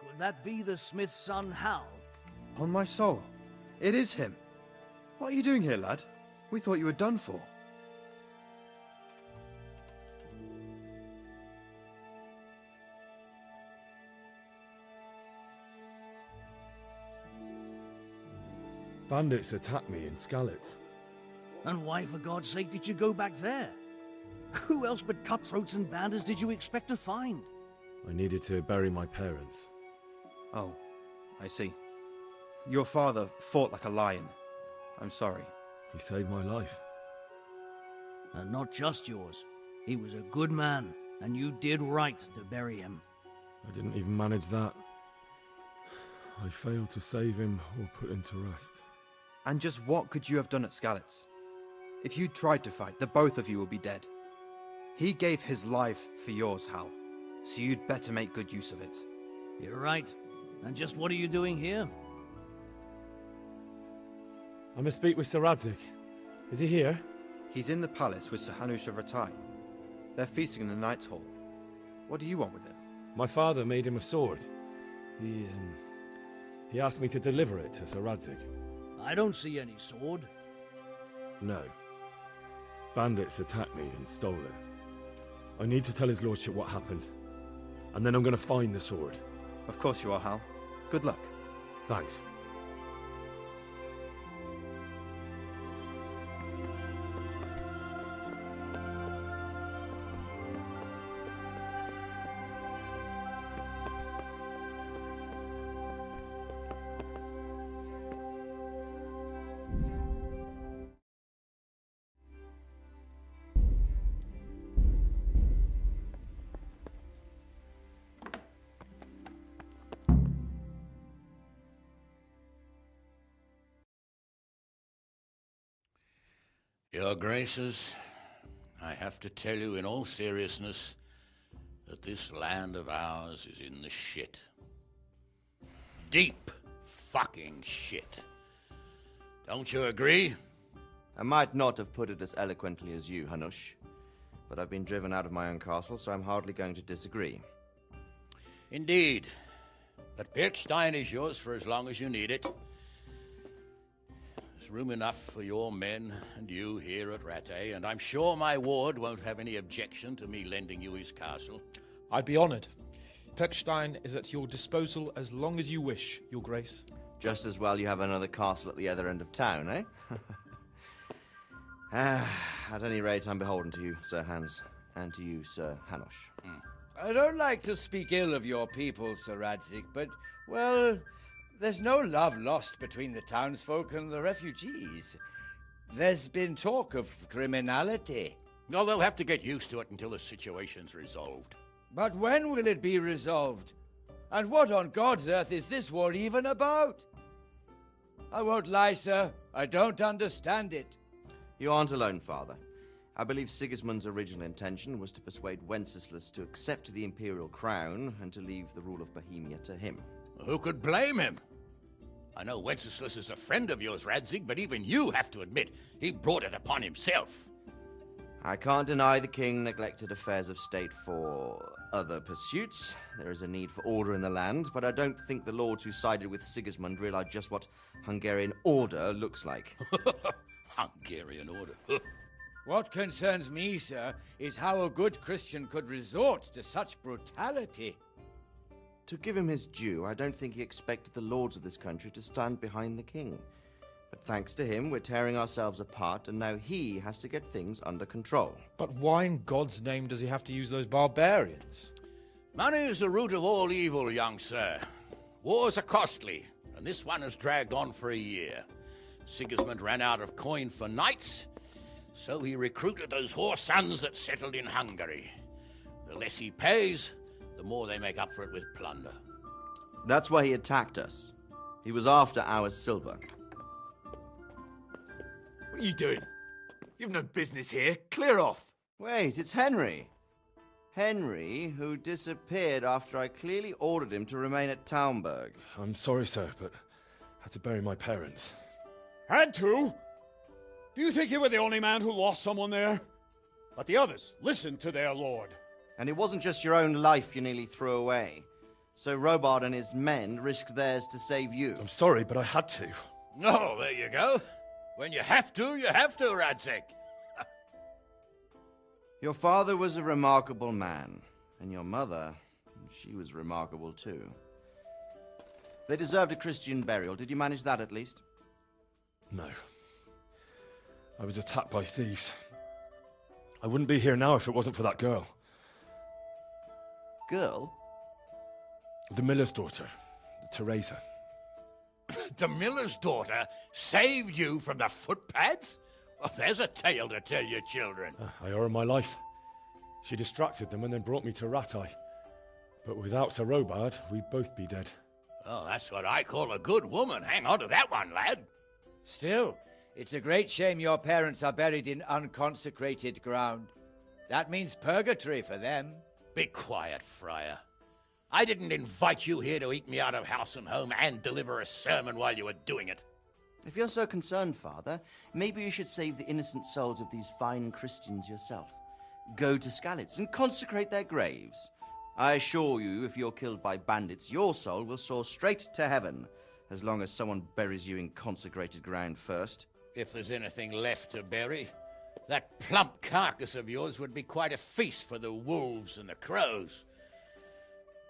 Could that be the smith's son, Hal? On my soul, it is him. What are you doing here, lad? We thought you were done for. Bandits attacked me in Skalitz. And why, for God's sake, did you go back there? Who else but cutthroats and bandits did you expect to find? I needed to bury my parents. Oh, I see. Your father fought like a lion. I'm sorry. He saved my life. And not just yours. He was a good man, and you did right to bury him. I didn't even manage that. I failed to save him or put him to rest. And just what could you have done at Skalitz? If you tried to fight, the both of you will be dead. He gave his life for yours, Hal, so you'd better make good use of it. You're right. And just what are you doing here? I must speak with Sir Radzig. Is he here? He's in the palace with Sir Hanush of Ratai. They're feasting in the Knight's Hall. What do you want with him? My father made him a sword. He asked me to deliver it to Sir Radzig. I don't see any sword. No. Bandits attacked me and stole it. I need to tell his lordship what happened. And then I'm going to find the sword. Of course you are, Hal. Good luck. Thanks. Your Graces, I have to tell you in all seriousness that this land of ours is in the shit. Deep fucking shit. Don't you agree? I might not have put it as eloquently as you, Hanush, but I've been driven out of my own castle, so I'm hardly going to disagree. Indeed. But Pirkstein is yours for as long as you need it. As There's room enough for your men and you here at Rattay, and I'm sure my ward won't have any objection to me lending you his castle. I'd be honored. Pechstein is at your disposal as long as you wish, Your Grace. Just as well you have another castle at the other end of town, eh? At any rate, I'm beholden to you, Sir Hans, and to you, Sir Hanush. I don't like to speak ill of your people, Sir Radzig, but, well, there's no love lost between the townsfolk and the refugees. There's been talk of criminality. No, they'll have to get used to it until the situation's resolved. But when will it be resolved? And what on God's earth is this war even about? I won't lie, sir. I don't understand it. You aren't alone, Father. I believe Sigismund's original intention was to persuade Wenceslas to accept the imperial crown and to leave the rule of Bohemia to him. Who could blame him? I know Wenceslas is a friend of yours, Radzig, but even you have to admit he brought it upon himself. I can't deny the king neglected affairs of state for other pursuits. There is a need for order in the land, but I don't think the lords who sided with Sigismund realized just what Hungarian order looks like. Hungarian order. What concerns me, sir, is how a good Christian could resort to such brutality. To give him his due, I don't think he expected the lords of this country to stand behind the king. But thanks to him, we're tearing ourselves apart, and now he has to get things under control. But why in God's name does he have to use those barbarians? Money is the root of all evil, young sir. Wars are costly, and this one has dragged on for a year. Sigismund ran out of coin for knights, so he recruited those whore sons that settled in Hungary. The less he pays, the more they make up for it with plunder. That's why he attacked us. He was after our silver. What are you doing? You've no business here. Clear off. Wait, it's Henry. Henry, who disappeared after I clearly ordered him to remain at Taunberg. I'm sorry, sir, but I had to bury my parents. Had to? Do you think you were the only man who lost someone there? But the others listened to their lord. And it wasn't just your own life you nearly threw away. So Robard and his men risked theirs to save you. I'm sorry, but I had to. Oh, there you go. When you have to, Radzig. Your father was a remarkable man, and your mother, she was remarkable too. They deserved a Christian burial. Did you manage that at least? No. I was attacked by thieves. I wouldn't be here now if it wasn't for that girl. Girl? The miller's daughter, Teresa. The miller's daughter saved you from the footpads? Well, there's a tale to tell your children. I owe her my life. She distracted them and then brought me to Rattay. But without Sir Robard, we'd both be dead. Oh, that's what I call a good woman. Hang on to that one, lad. Still, it's a great shame your parents are buried in unconsecrated ground. That means purgatory for them. Be quiet, Friar. I didn't invite you here to eat me out of house and home and deliver a sermon while you were doing it. If you're so concerned, Father, maybe you should save the innocent souls of these fine Christians yourself. Go to Skalitz and consecrate their graves. I assure you, if you're killed by bandits, your soul will soar straight to heaven, as long as someone buries you in consecrated ground first. If there's anything left to bury, that plump carcass of yours would be quite a feast for the wolves and the crows.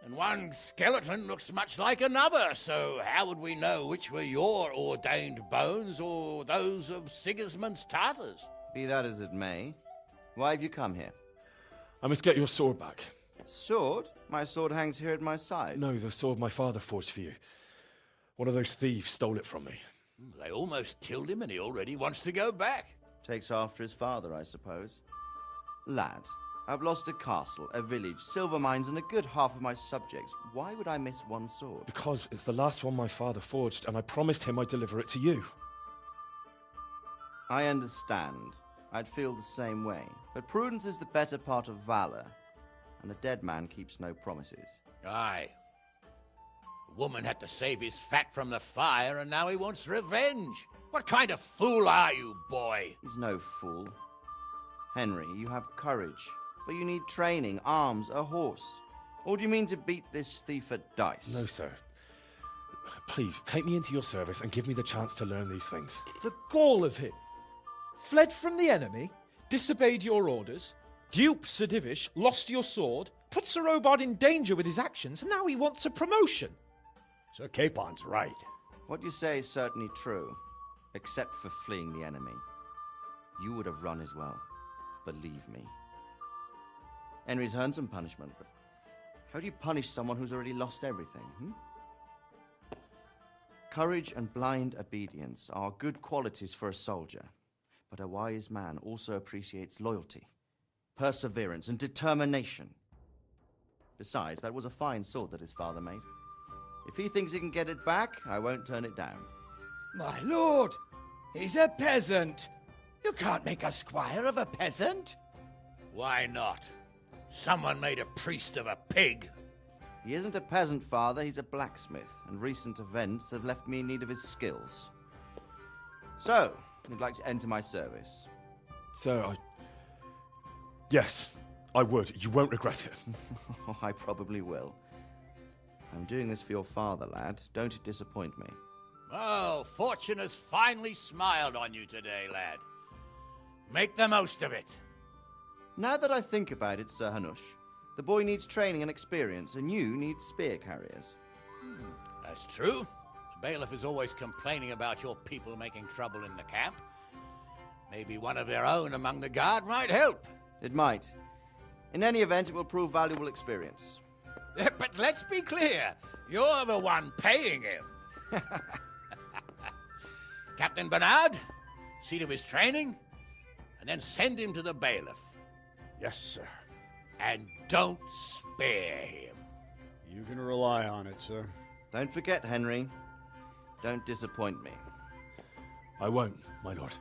And one skeleton looks much like another, so how would we know which were your ordained bones or those of Sigismund's Tartars? Be that as it may, why have you come here? I must get your sword back. Sword? My sword hangs here at my side. No, the sword my father forged for you. One of those thieves stole it from me. They almost killed him and he already wants to go back. Takes after his father, I suppose. Lad, I've lost a castle, a village, silver mines, and a good half of my subjects. Why would I miss one sword? Because it's the last one my father forged, and I promised him I'd deliver it to you. I understand. I'd feel the same way. But prudence is the better part of valor, and a dead man keeps no promises. Aye. The woman had to save his fat from the fire, and now he wants revenge. What kind of fool are you, boy? He's no fool. Henry, you have courage, but you need training, arms, a horse. Or do you mean to beat this thief at dice? No, sir. Please, take me into your service and give me the chance to learn these things. The gall of him. Fled from the enemy, disobeyed your orders, duped Sir Divish, lost your sword, put Sir Robard in danger with his actions, and now he wants a promotion. Sir Capon's right. What you say is certainly true, except for fleeing the enemy. You would have run as well. Believe me. Henry's earned some punishment, but how do you punish someone who's already lost everything, Courage and blind obedience are good qualities for a soldier, but a wise man also appreciates loyalty, perseverance, and determination. Besides, that was a fine sword that his father made. If he thinks he can get it back, I won't turn it down. My lord, he's a peasant. You can't make a squire of a peasant. Why not? Someone made a priest of a pig. He isn't a peasant, father, he's a blacksmith, and recent events have left me in need of his skills. So, you'd like to enter my service? Sir, Yes, I would. You won't regret it. Oh, I probably will. I'm doing this for your father, lad. Don't disappoint me. Oh, fortune has finally smiled on you today, lad. Make the most of it. Now that I think about it, Sir Hanush, the boy needs training and experience, and you need spear carriers. That's true. The bailiff is always complaining about your people making trouble in the camp. Maybe one of their own among the guard might help. It might. In any event, it will prove valuable experience. But let's be clear. You're the one paying him. Captain Bernard, see to his training, and then send him to the bailiff. Yes, sir. And don't spare him. You can rely on it, sir. Don't forget, Henry. Don't disappoint me. I won't, my lord.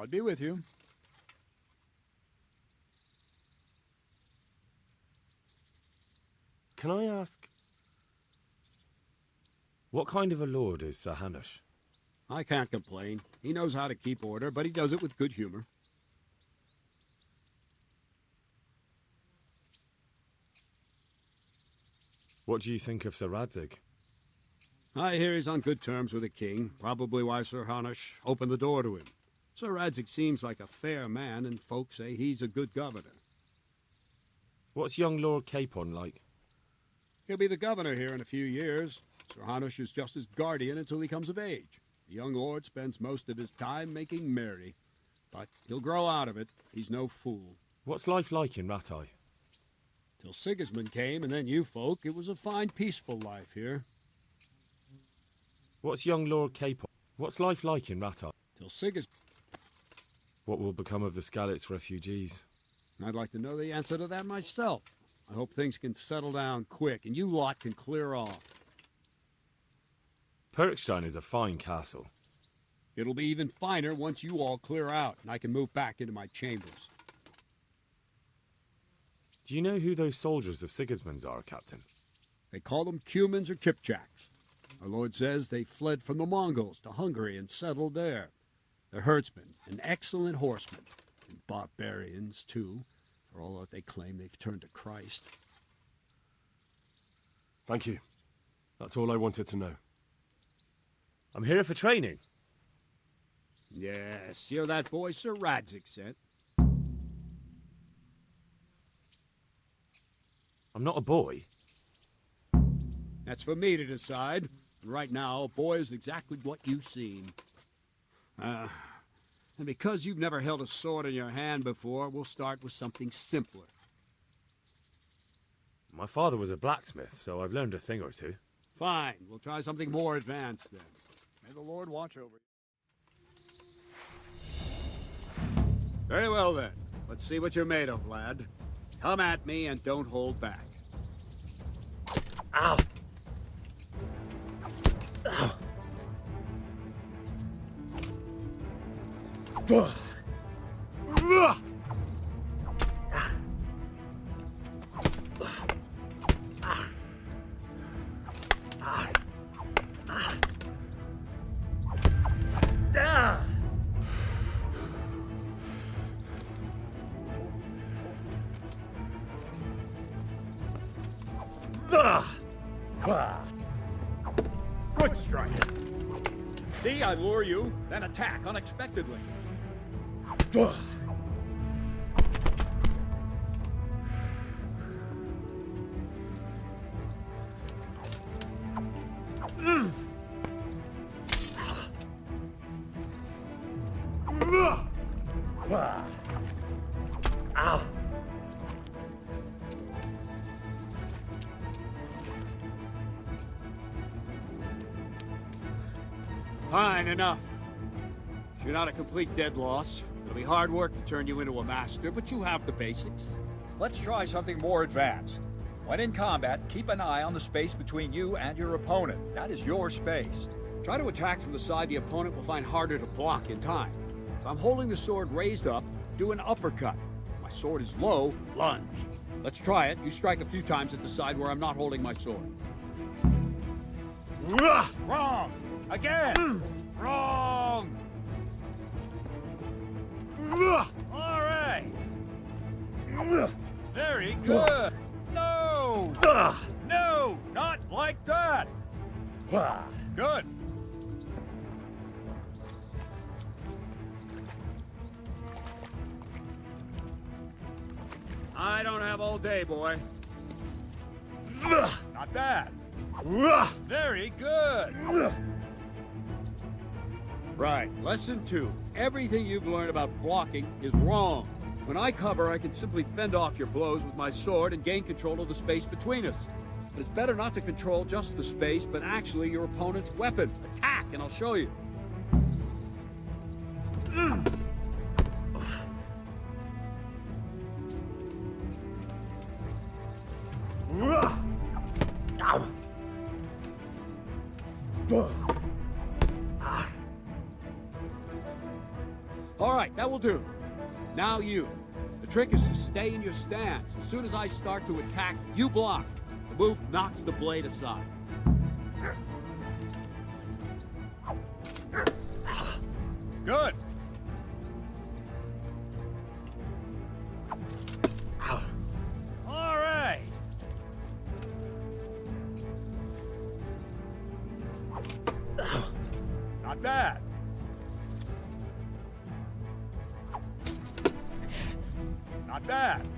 God be with you. Can I ask, what kind of a lord is Sir Hanush? I can't complain. He knows how to keep order, but he does it with good humor. What do you think of Sir Radzig? I hear he's on good terms with the king, probably why Sir Hanush opened the door to him. Sir Radzig seems like a fair man, and folks say he's a good governor. What's young Lord Capon like? He'll be the governor here in a few years. Sir Hanush is just his guardian until he comes of age. The young lord spends most of his time making merry. But he'll grow out of it. He's no fool. What's life like in Rattay? Till Sigismund came, and then you folk, it was a fine, peaceful life here. What's young Lord Capon? What's life like in Rattay? Till Sigismund... What will become of the Skalitz refugees? I'd like to know the answer to that myself. I hope things can settle down quick, and you lot can clear off. Perkstein is a fine castle. It'll be even finer once you all clear out, and I can move back into my chambers. Do you know who those soldiers of Sigismund's are, Captain? They call them Cumans or Kipchaks. Our lord says they fled from the Mongols to Hungary and settled there. They're herdsmen and excellent horsemen, and barbarians, too, for all that they claim they've turned to Christ. Thank you. That's all I wanted to know. I'm here for training. Yes, you're that boy Sir Radzig sent. I'm not a boy. That's for me to decide. Right now, a boy is exactly what you've seen. And because you've never held a sword in your hand before, we'll start with something simpler. My father was a blacksmith, so I've learned a thing or two. Fine, we'll try something more advanced then. May the Lord watch over you. Very well then. Let's see what you're made of, lad. Come at me and don't hold back. Ow! Ow! Good strike. See, I lure you, then attack unexpectedly. Ow! Fine, enough. You're not a complete dead loss. It'll be hard work to turn you into a master, but you have the basics. Let's try something more advanced. When in combat, keep an eye on the space between you and your opponent. That is your space. Try to attack from the side the opponent will find harder to block in time. If I'm holding the sword raised up, do an uppercut. If my sword is low, lunge. Let's try it. You strike a few times at the side where I'm not holding my sword. Wrong! Again! Wrong! All right! Very good! No! No! Not like that! Good! I don't have all day, boy. Not bad. Very good. Right, lesson 2. Everything you've learned about blocking is wrong. When I cover, I can simply fend off your blows with my sword and gain control of the space between us. But it's better not to control just the space, but actually your opponent's weapon. Attack, and I'll show you. All right, now will do. Now you. The trick is to stay in your stance. As soon as I start to attack, you block. The move knocks the blade aside. Good. All right. Not bad. Not bad.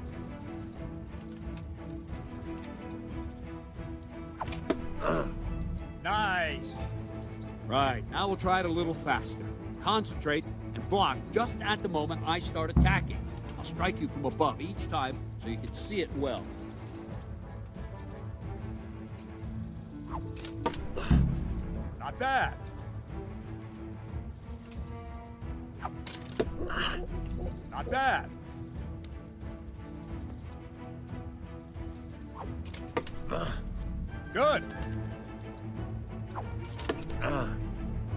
Nice. Right, now we'll try it a little faster. Concentrate and block just at the moment I start attacking. I'll strike you from above each time so you can see it well. Not bad. Not bad. Good.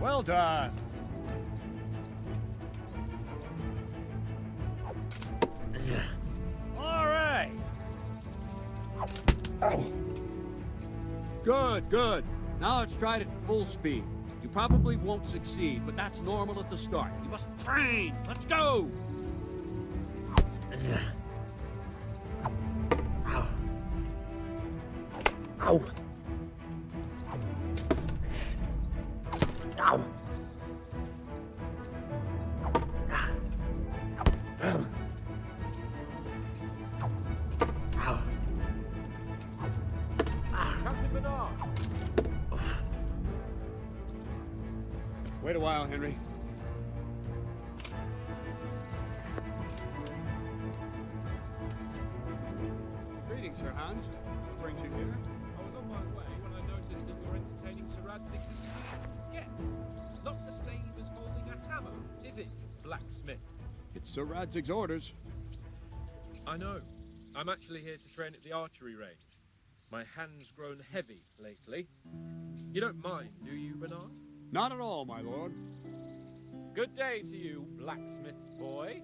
Well done. All right. Good, good. Now let's try it at full speed. You probably won't succeed, but that's normal at the start. You must train. Let's go. Ow. Ow. Wait a while, Henry. Greetings, Sir Hans. What brings you here? I was on my way when I noticed that you're entertaining Sir Radzig's esteemed guests. Not the same as holding a hammer, is it, blacksmith? It's Sir Radzig's orders. I know. I'm actually here to train at the archery range. My hand's grown heavy lately. You don't mind, do you, Bernard? Not at all, my lord. Good day to you, blacksmith's boy.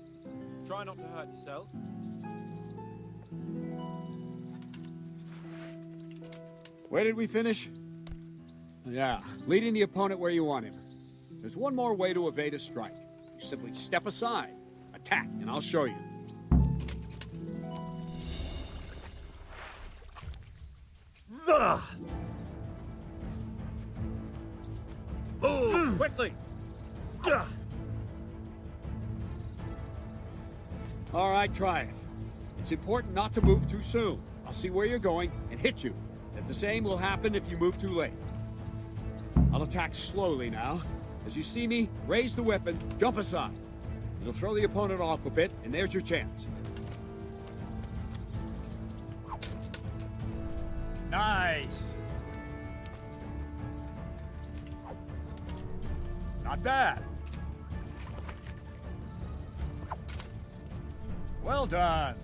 Try not to hurt yourself. Where did we finish? Yeah, leading the opponent where you want him. There's one more way to evade a strike. You simply step aside, attack, and I'll show you. Oh, quickly! All right, try it. It's important not to move too soon. I'll see where you're going and hit you. And the same will happen if you move too late. I'll attack slowly now. As you see me, raise the weapon, jump aside. It'll throw the opponent off a bit, and there's your chance. Nice! Not bad. Well done.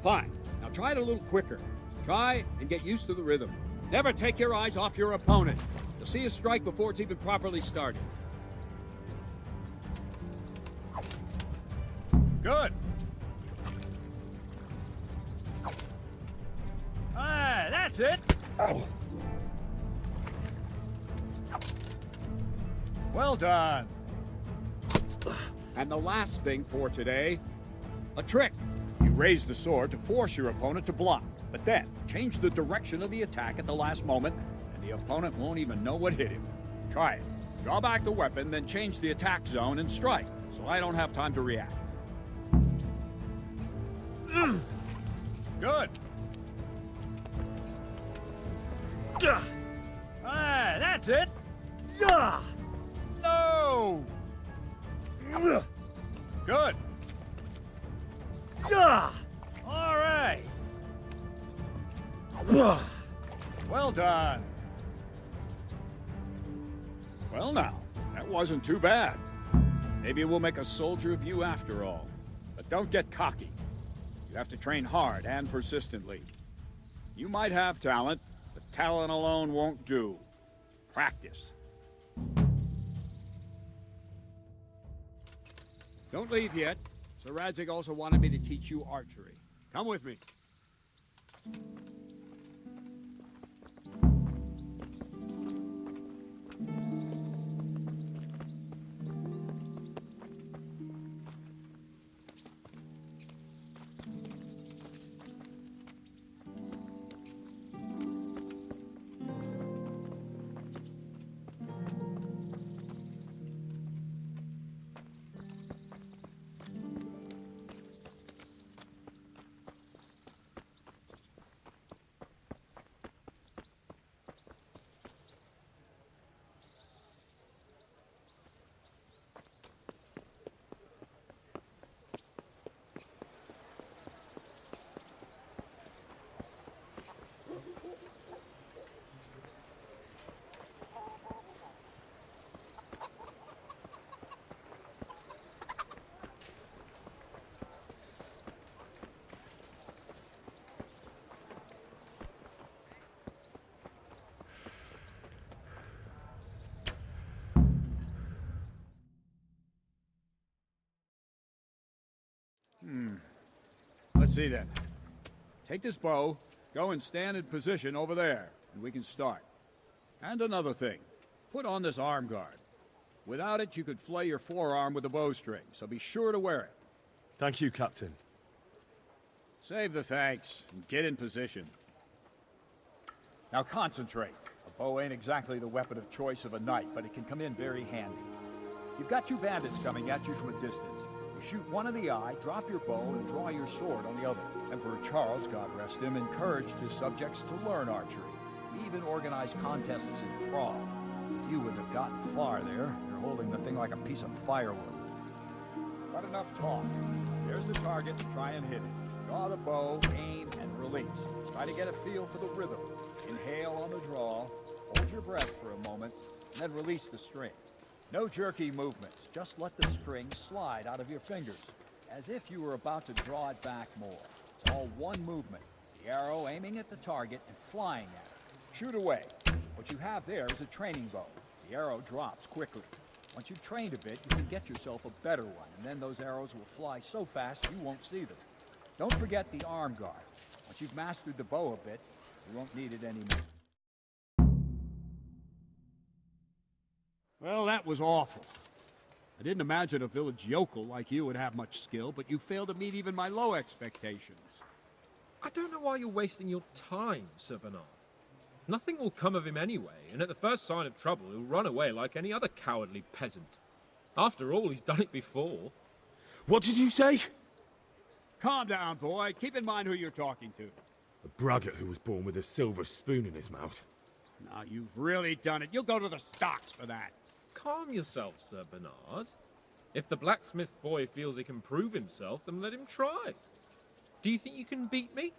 Fine. Now try it a little quicker. Try and get used to the rhythm. Never take your eyes off your opponent. You'll see a strike before it's even properly started. Good. Ah, that's it. Ow. Well done. And the last thing for today, a trick. You raise the sword to force your opponent to block, but then change the direction of the attack at the last moment, and the opponent won't even know what hit him. Try it. Draw back the weapon, then change the attack zone and strike, so I don't have time to react. Good. Ah, that's it. No. Good. All right. Well done. Well now, that wasn't too bad. Maybe we'll make a soldier of you after all. But don't get cocky. You have to train hard and persistently. You might have talent, but talent alone won't do. Practice. Don't leave yet. Sir Radzig also wanted me to teach you archery. Come with me. Let's see then. Take this bow, go and stand in position over there, and we can start. And another thing, put on this arm guard. Without it, you could flay your forearm with a bowstring, so be sure to wear it. Thank you, Captain. Save the thanks, and get in position. Now concentrate. A bow ain't exactly the weapon of choice of a knight, but it can come in very handy. You've got two bandits coming at you from a distance. You shoot one in the eye, drop your bow, and draw your sword on the other. Emperor Charles, God rest him, encouraged his subjects to learn archery. He even organized contests in Prague. But you wouldn't have gotten far there. You're holding the thing like a piece of firewood. Not enough talk. There's the target. Try and hit it. Draw the bow, aim, and release. Try to get a feel for the rhythm. Inhale on the draw, hold your breath for a moment, and then release the string. No jerky movements, just let the string slide out of your fingers, as if you were about to draw it back more. It's all one movement, the arrow aiming at the target and flying at it. Shoot away. What you have there is a training bow. The arrow drops quickly. Once you've trained a bit, you can get yourself a better one, and then those arrows will fly so fast you won't see them. Don't forget the arm guard. Once you've mastered the bow a bit, you won't need it anymore. Well, that was awful. I didn't imagine a village yokel like you would have much skill, but you failed to meet even my low expectations. I don't know why you're wasting your time, Sir Bernard. Nothing will come of him anyway, and at the first sign of trouble, he'll run away like any other cowardly peasant. After all, he's done it before. What did you say? Calm down, boy. Keep in mind who you're talking to. A braggart who was born with a silver spoon in his mouth. Now, you've really done it. You'll go to the stocks for that. Calm yourself, Sir Bernard. If the blacksmith boy feels he can prove himself, then let him try. Do you think you can beat me?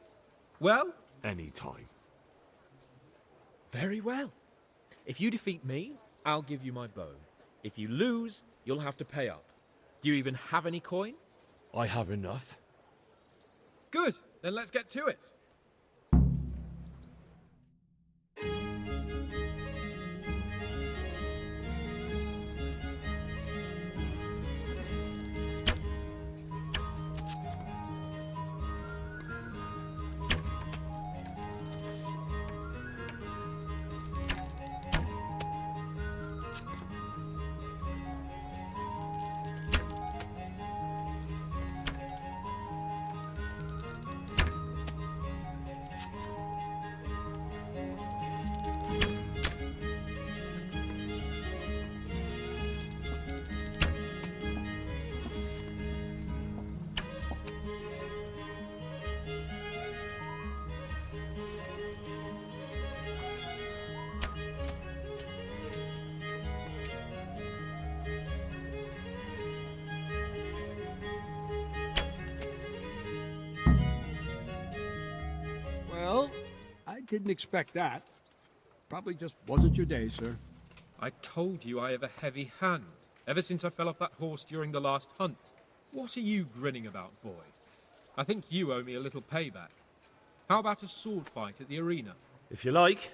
Well? Any time. Very well. If you defeat me, I'll give you my bow. If you lose, you'll have to pay up. Do you even have any coin? I have enough. Good. Then let's get to it. Well, I didn't expect that. Probably just wasn't your day, sir. I told you I have a heavy hand, ever since I fell off that horse during the last hunt. What are you grinning about, boy? I think you owe me a little payback. How about a sword fight at the arena? If you like.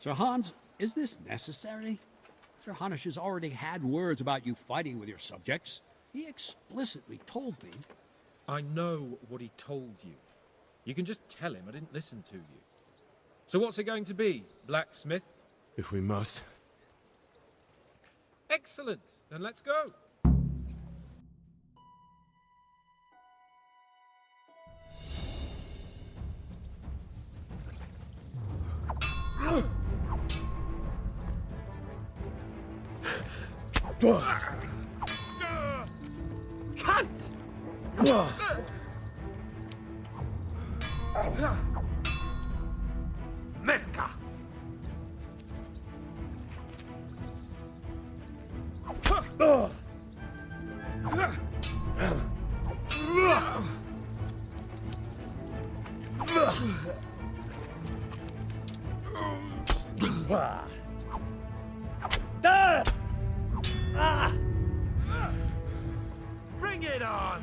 Sir Hans, is this necessary? Sir Hanush has already had words about you fighting with your subjects. He explicitly told me. I know what he told you. You can just tell him I didn't listen to you. So what's it going to be, blacksmith? If we must. Excellent. Then let's go. Cunt! Metka! Bring it on!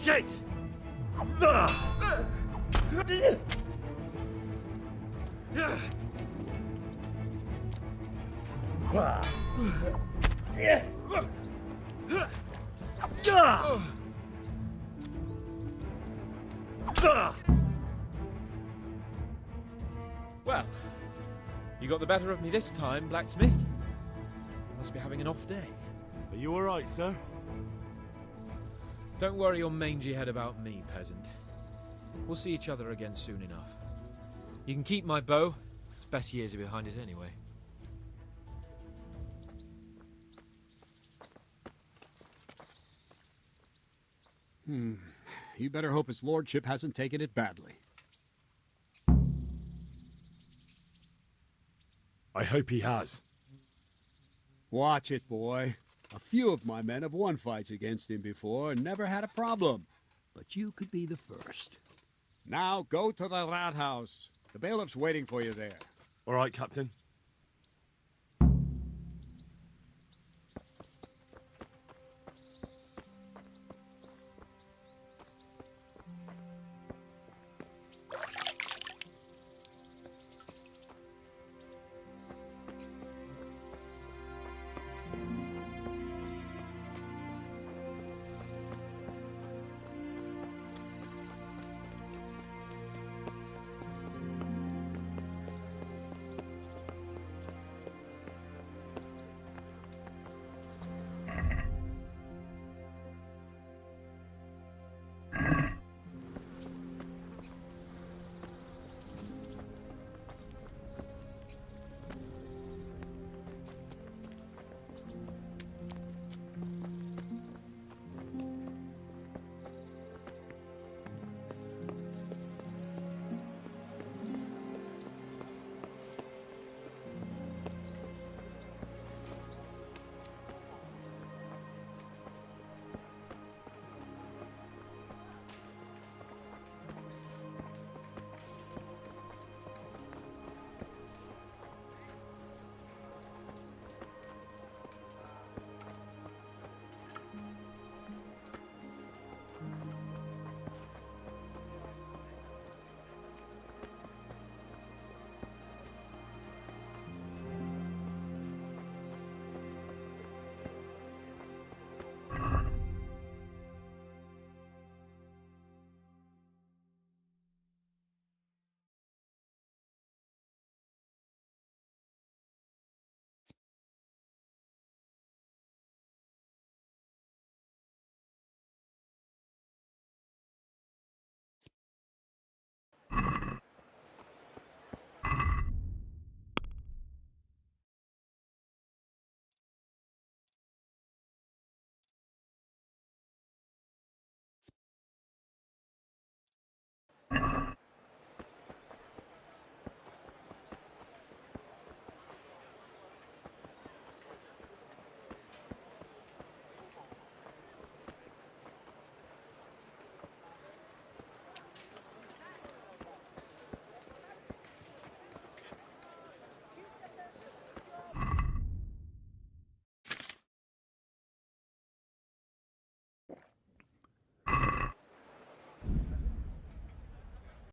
Shit! Well, you got the better of me this time, blacksmith. You must be having an off day. Are you alright, sir? Don't worry your mangy head about me, peasant. We'll see each other again soon enough. You can keep my bow. Its best years are behind it anyway. You better hope his lordship hasn't taken it badly. I hope he has. Watch it, boy. A few of my men have won fights against him before and never had a problem. But you could be the first. Now go to the rat house. The bailiff's waiting for you there. Alright, Captain.